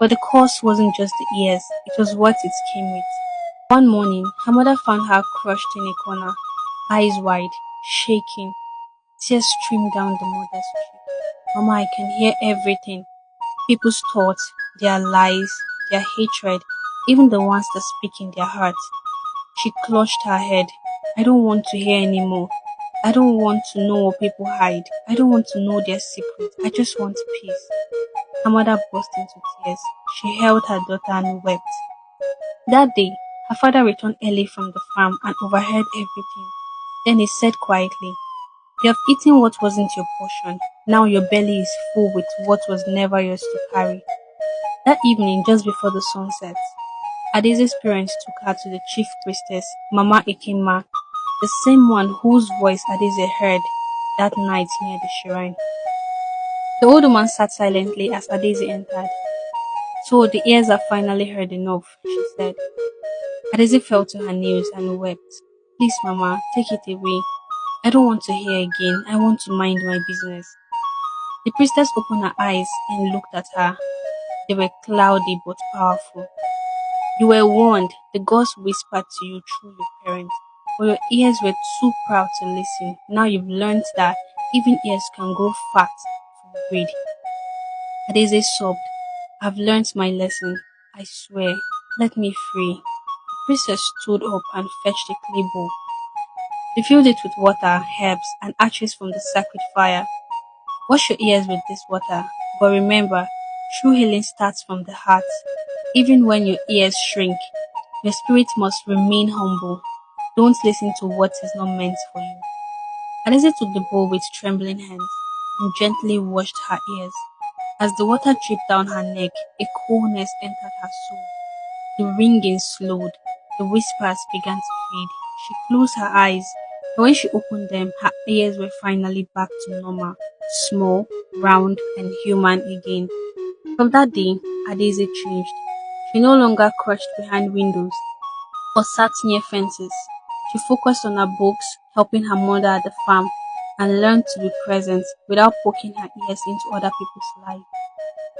But the cost wasn't just the ears, it was what it came with. One morning, her mother found her crushed in a corner, eyes wide, shaking. Tears streamed down the mother's cheek. Mama, I can hear everything. People's thoughts, their lies, their hatred, even the ones that speak in their hearts. She clutched her head. I don't want to hear anymore. I don't want to know what people hide. I don't want to know their secrets. I just want peace. Her mother burst into tears. She held her daughter and wept. That day, her father returned early from the farm and overheard everything. Then he said quietly, you have eaten what wasn't your portion. Now your belly is full with what was never yours to carry. That evening, just before the sun set, Adeze's parents took her to the chief priestess, Mama Ekema, the same one whose voice Adeze heard that night near the shrine. The old woman sat silently as Adeze entered. So the ears have finally heard enough, she said. Adeze fell to her knees and wept. Please, Mama, take it away. I don't want to hear again. I want to mind my business. The priestess opened her eyes and looked at her. They were cloudy but powerful. You were warned. The gods whispered to you through your parents, but your ears were too proud to listen. Now you've learned that even ears can grow fat from greed. Adeze sobbed. I've learned my lesson. I swear. Let me free. The princess stood up and fetched a clay bowl. She filled it with water, herbs, and ashes from the sacred fire. Wash your ears with this water, but remember, true healing starts from the heart. Even when your ears shrink, your spirit must remain humble. Don't listen to what is not meant for you. Alice took the bowl with trembling hands and gently washed her ears. As the water dripped down her neck, a coolness entered her soul. The ringing slowed. The whispers began to fade. She closed her eyes, and when she opened them, her ears were finally back to normal, small, round, and human again. From that day, Adaeze changed. She no longer crouched behind windows or sat near fences. She focused on her books, helping her mother at the farm, and learned to be present without poking her ears into other people's lives.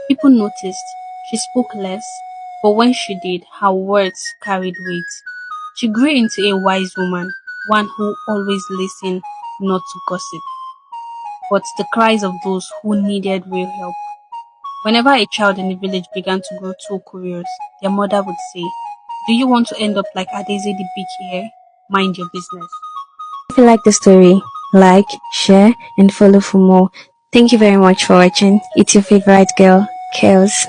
People noticed. She spoke less, but when she did, her words carried weight. She grew into a wise woman, one who always listened, not to gossip, but the cries of those who needed real help. Whenever a child in the village began to grow too curious, their mother would say, do you want to end up like Adaeze the big ear? Mind your business. If you like the story, like, share, and follow for more. Thank you very much for watching. It's your favorite girl, Kels.